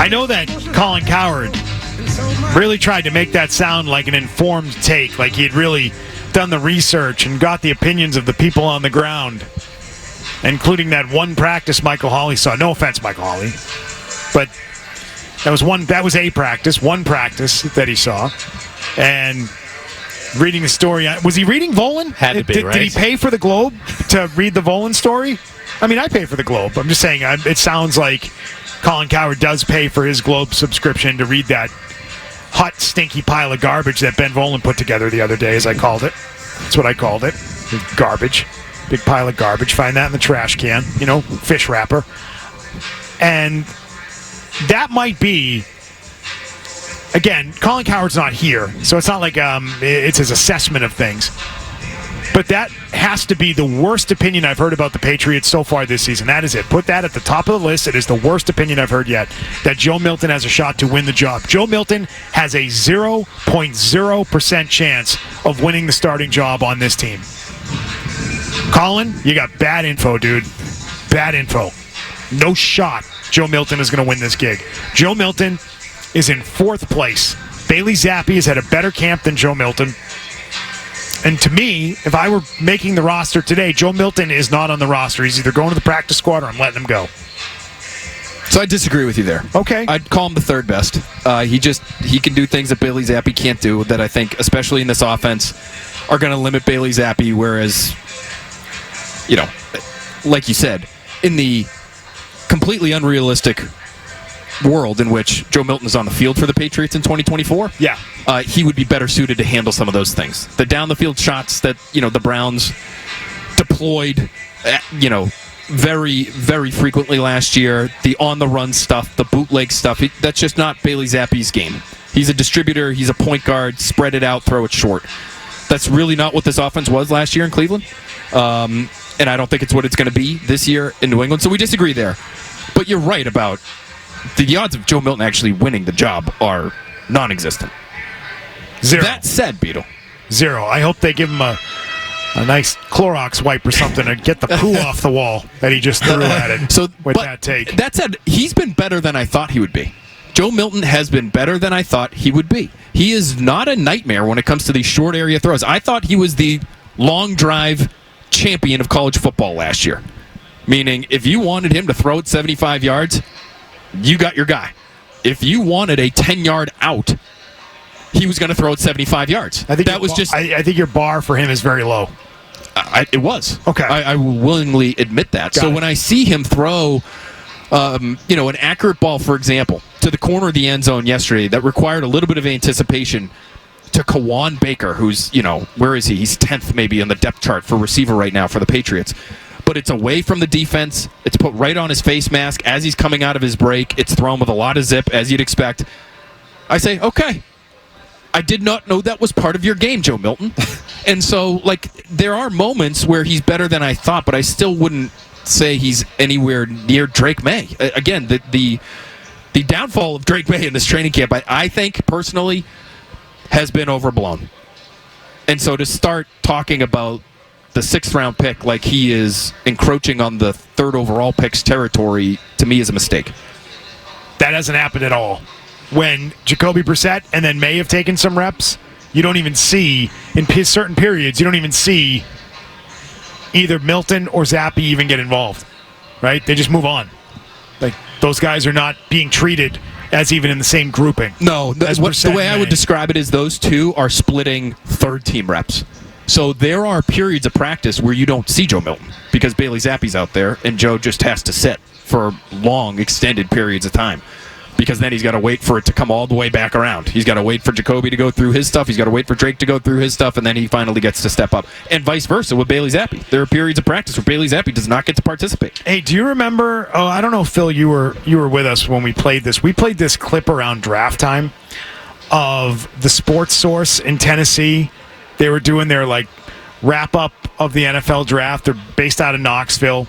I know that Colin Cowherd really tried to make that sound like an informed take, like he had really done the research and got the opinions of the people on the ground, including that one practice Michael Hawley saw. No offense, Michael Hawley, but that was a practice, one practice that he saw. And reading the story, was he reading Volan? Had to be, right? Did he pay for the Globe to read the Volan story? I mean, I pay for the Globe. I'm just saying, it sounds like Colin Cowherd does pay for his Globe subscription to read that hot, stinky pile of garbage that Ben Volan put together the other day, as I called it. That's what I called it. Garbage. Big pile of garbage. Find that in the trash can. Fish wrapper. And that might be, again, Colin Cowherd's not here, so it's not like it's his assessment of things. But that has to be the worst opinion I've heard about the Patriots so far this season. That is it. Put that at the top of the list. It is the worst opinion I've heard yet, that Joe Milton has a shot to win the job. Joe Milton has a 0.0% chance of winning the starting job on this team. Colin, you got bad info, dude. Bad info. No shot Joe Milton is going to win this gig. Joe Milton is in 4th place. Bailey Zappy has had a better camp than Joe Milton. And to me, if I were making the roster today, Joe Milton is not on the roster. He's either going to the practice squad or I'm letting him go. So I disagree with you there. Okay. I'd call him the 3rd best. He can do things that Bailey Zappy can't do that I think, especially in this offense, are going to limit Bailey Zappy, whereas, like you said, in the completely unrealistic world in which Joe Milton is on the field for the Patriots in 2024, he would be better suited to handle some of those things. The down-the-field shots that, the Browns deployed, very, very frequently last year, the on-the-run stuff, the bootleg stuff, that's just not Bailey Zappy's game. He's a distributor, he's a point guard, spread it out, throw it short. That's really not what this offense was last year in Cleveland. And I don't think it's what it's going to be this year in New England. So we disagree there. But you're right about the odds of Joe Milton actually winning the job are non-existent. 0. That said, Beetle. 0. I hope they give him a nice Clorox wipe or something to get the poo off the wall that he just threw at it that take. That said, he's been better than I thought he would be. Joe Milton has been better than I thought he would be. He is not a nightmare when it comes to these short area throws. I thought he was the long drive champion of college football last year. Meaning, if you wanted him to throw it 75 yards, you got your guy. If you wanted a 10-yard out, he was going to throw it 75 yards. I think your bar for him is very low. It was. Okay. I will willingly admit that. When I see him throw, an accurate ball, for example, to the corner of the end zone yesterday that required a little bit of anticipation to Kawan Baker, who's, where is he? He's 10th maybe on the depth chart for receiver right now for the Patriots. But it's away from the defense. It's put right on his face mask as he's coming out of his break. It's thrown with a lot of zip, as you'd expect. I say, okay. I did not know that was part of your game, Joe Milton. And so, there are moments where he's better than I thought, but I still wouldn't say he's anywhere near Drake Maye. Again, the downfall of Drake Maye in this training camp, I think, personally, has been overblown. And so to start talking about the 6th-round pick like he is encroaching on the 3rd overall pick's territory, to me, is a mistake. That hasn't happened at all. When Jacoby Brissett and then Maye have taken some reps, you don't even see, in certain periods, you don't even see either Milton or Zappy even get involved, right? They just move on. Those guys are not being treated as even in the same grouping. No, the way I would describe it is those two are splitting 3rd-team reps. So there are periods of practice where you don't see Joe Milton because Bailey Zappy's out there and Joe just has to sit for long, extended periods of time because then he's got to wait for it to come all the way back around. He's got to wait for Jacoby to go through his stuff. He's got to wait for Drake to go through his stuff, and then he finally gets to step up. And vice versa with Bailey Zappy. There are periods of practice where Bailey Zappy does not get to participate. Hey, do you remember, I don't know, Phil, you were with us when we played this. We played this clip around draft time of the Sports Source in Tennessee. They were doing their, wrap-up of the NFL draft. They're based out of Knoxville.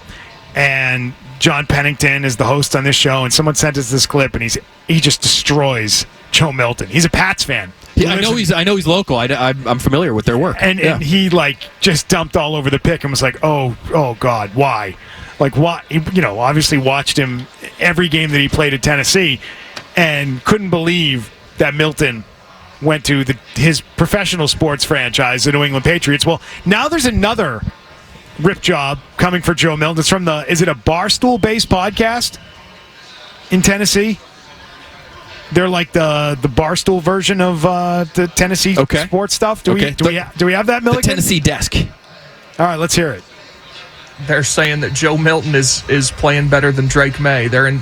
And John Pennington is the host on this show, and someone sent us this clip, and he just destroys Joe Milton. He's a Pats fan. I know he's local. I'm familiar with their work. And he just dumped all over the pick and was like, oh God, why? Why? Obviously watched him every game that he played at Tennessee, and couldn't believe that Milton went to his professional sports franchise, the New England Patriots. Well, now there's another rip job coming for Joe Milton. It's from is it a Barstool-based podcast in Tennessee? They're like the Barstool version of the Tennessee sports stuff. Do we have that, Milligan? The Tennessee desk. All right, let's hear it. They're saying that Joe Milton is playing better than Drake Maye. They're in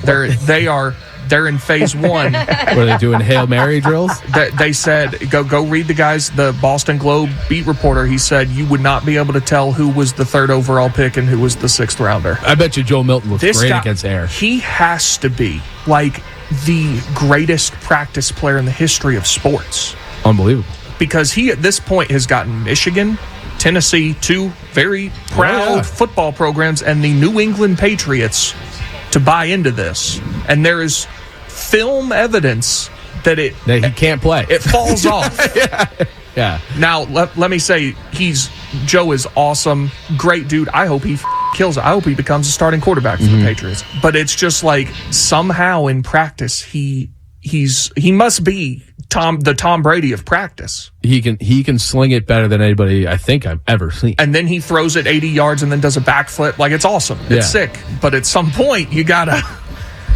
phase one. What are they doing? Hail Mary drills? They said go read the Boston Globe beat reporter. He said you would not be able to tell who was the 3rd overall pick and who was the 6th rounder. I bet you Joe Milton looks great against air. He has to be like the greatest practice player in the history of sports. Unbelievable. Because he at this point has gotten Michigan, Tennessee, 2 very proud football programs, and the New England Patriots to buy into this. And there is film evidence that he can't play. It falls off. Yeah. Now, let me say, Joe is awesome, great dude. I hope he kills it. I hope he becomes a starting quarterback for the Patriots. But it's just like somehow in practice he must be the Tom Brady of practice. He can sling it better than anybody I think I've ever seen. And then he throws it 80 yards and then does a backflip. Like, it's awesome. It's sick. But at some point you gotta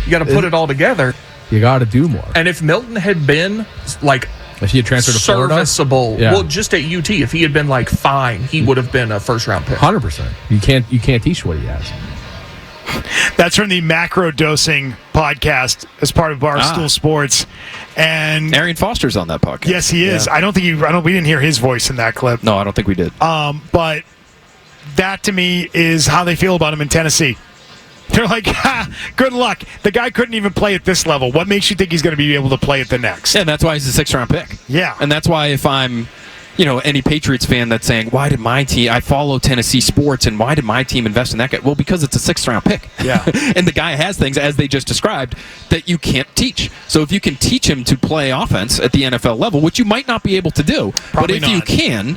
put it all together. You gotta do more. And if Milton had been like if he had transferred to Florida, serviceable, well, just at UT, if he had been like fine, he would have been a 1st-round pick. 100%. You can't teach what he has. That's from the Macro Dosing podcast as part of Barstool Sports, and Arian Foster's on that podcast. Yes, he is. Yeah. We didn't hear his voice in that clip. No, I don't think we did. But that to me is how they feel about him in Tennessee. They're like, good luck. The guy couldn't even play at this level. What makes you think he's going to be able to play at the next? Yeah, and that's why he's a 6th-round pick. Yeah. And that's why if I'm, any Patriots fan that's saying, why did my team, I follow Tennessee sports, and why did my team invest in that guy? Well, because it's a 6th-round pick. Yeah. And the guy has things, as they just described, that you can't teach. So if you can teach him to play offense at the NFL level, which you might not be able to do, but if you can,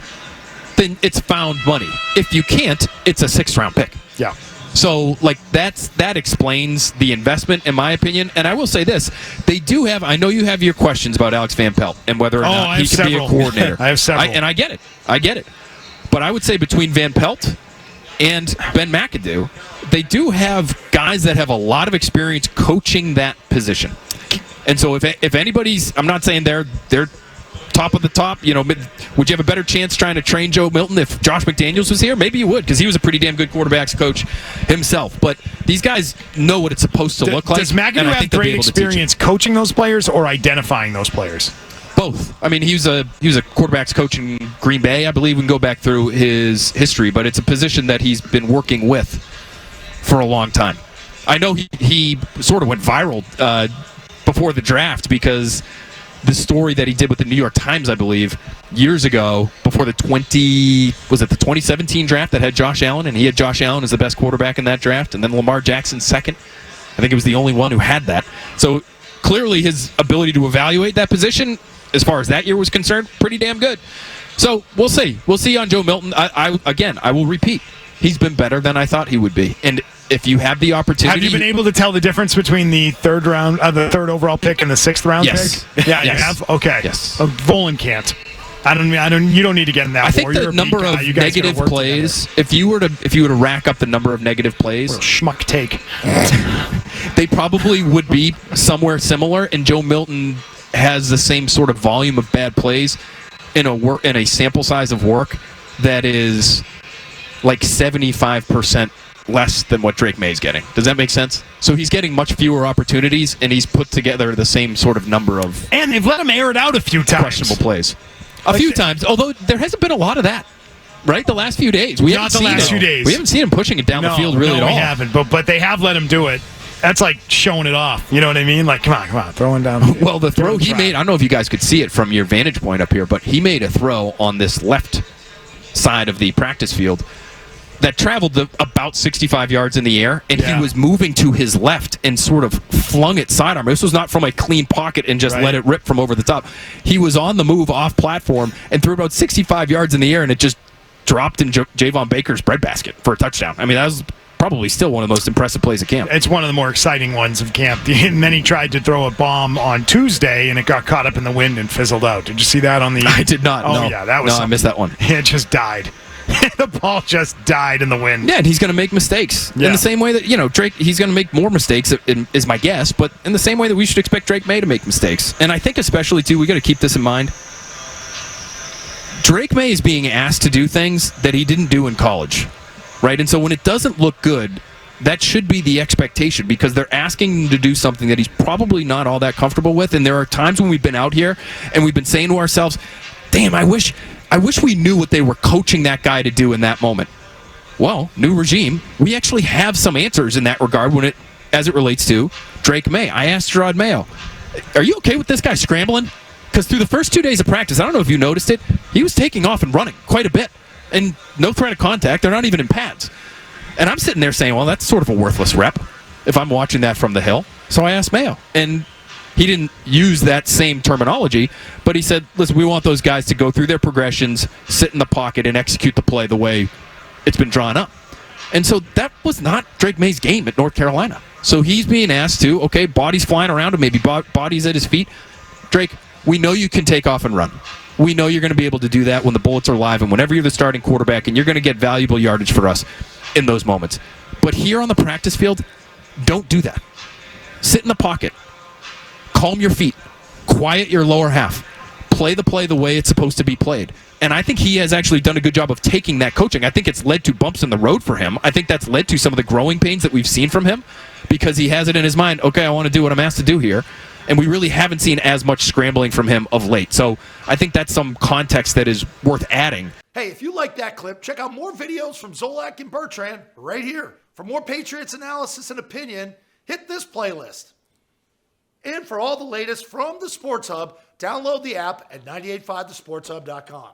then it's found money. If you can't, it's a 6th-round pick. Yeah. So, that explains the investment, in my opinion. And I will say this. They do have, I know you have your questions about Alex Van Pelt and whether or not he can be a coordinator. I have several. And I get it. But I would say between Van Pelt and Ben McAdoo, they do have guys that have a lot of experience coaching that position. And so if anybody's, I'm not saying they're top of the top, would you have a better chance trying to train Joe Milton if Josh McDaniels was here? Maybe you would, because he was a pretty damn good quarterbacks coach himself. But these guys know what it's supposed to look like. Does McAdoo have great experience coaching those players or identifying those players? Both. I mean, he was a quarterbacks coach in Green Bay. I believe we can go back through his history, but it's a position that he's been working with for a long time. I know he sort of went viral before the draft because the story that he did with the New York Times, I believe, years ago, before the 2017 draft that had Josh Allen, and he had Josh Allen as the best quarterback in that draft, and then Lamar Jackson second. I think he was the only one who had that. So clearly his ability to evaluate that position, as far as that year was concerned, pretty damn good. So we'll see. We'll see on Joe Milton. I will repeat. He's been better than I thought he would be. And if you have the opportunity... Have you been able to tell the difference between the 3rd overall pick and the 6th-round pick? Yeah, yes. You have? Okay. Yes. Volan can't. You don't need to get in that. I think the number of negative plays, if you were to rack up the number of negative plays... Schmuck take. They probably would be somewhere similar, and Joe Milton has the same sort of volume of bad plays in a sample size of work that is like 75% less than what Drake Maye's getting. Does that make sense? So he's getting much fewer opportunities, and he's put together the same sort of number of... And they've let him air it out a few times. Questionable plays. A few times, although there hasn't been a lot of that. Right? The last few days. We haven't seen him pushing it down the field really at all. No, we haven't, but they have let him do it. That's like showing it off. You know what I mean? Like, come on, throwing down. Well, the throw he made, I don't know if you guys could see it from your vantage point up here, but he made a throw on this left side of the practice field that traveled about 65 yards in the air, and he was moving to his left and sort of flung it sidearm. This was not from a clean pocket and just let it rip from over the top. He was on the move off platform and threw about 65 yards in the air, and it just dropped in Javon Baker's breadbasket for a touchdown. I mean, that was probably still one of the most impressive plays of camp. It's one of the more exciting ones of camp. And then he tried to throw a bomb on Tuesday, and it got caught up in the wind and fizzled out. Did you see that on the... I did not, Oh, no. yeah, that was I missed that one. It just died. The ball just died in the wind. Yeah, and he's going to make mistakes. Yeah. In the same way that, Drake, he's going to make more mistakes, is my guess, but in the same way that we should expect Drake Maye to make mistakes. And I think especially, too, we got to keep this in mind. Drake Maye is being asked to do things that he didn't do in college, right? And so when it doesn't look good, that should be the expectation because they're asking him to do something that he's probably not all that comfortable with. And there are times when we've been out here and we've been saying to ourselves, damn, I wish we knew what they were coaching that guy to do in that moment. Well, new regime, we actually have some answers in that regard as it relates to Drake Maye. I asked Gerard Mayo, are you okay with this guy scrambling? Because through the first 2 days of practice, I don't know if you noticed it, he was taking off and running quite a bit. And no threat of contact. They're not even in pads. And I'm sitting there saying, well, that's sort of a worthless rep if I'm watching that from the hill. So I asked Mayo. And he didn't use that same terminology, but he said, listen, we want those guys to go through their progressions, sit in the pocket, and execute the play the way it's been drawn up. And so that was not Drake Maye's game at North Carolina. So he's being asked to, okay, bodies flying around him, maybe bodies at his feet. Drake, we know you can take off and run. We know you're going to be able to do that when the bullets are live and whenever you're the starting quarterback, and you're going to get valuable yardage for us in those moments. But here on the practice field, don't do that. Sit in the pocket. Calm your feet. Quiet your lower half. Play the play the way it's supposed to be played. And I think he has actually done a good job of taking that coaching. I think it's led to bumps in the road for him. I think that's led to some of the growing pains that we've seen from him because he has it in his mind, okay, I want to do what I'm asked to do here. And we really haven't seen as much scrambling from him of late. So I think that's some context that is worth adding. Hey, if you like that clip, check out more videos from Zolak and Bertrand right here. For more Patriots analysis and opinion, hit this playlist. And for all the latest from the Sports Hub, download the app at 985thesportshub.com.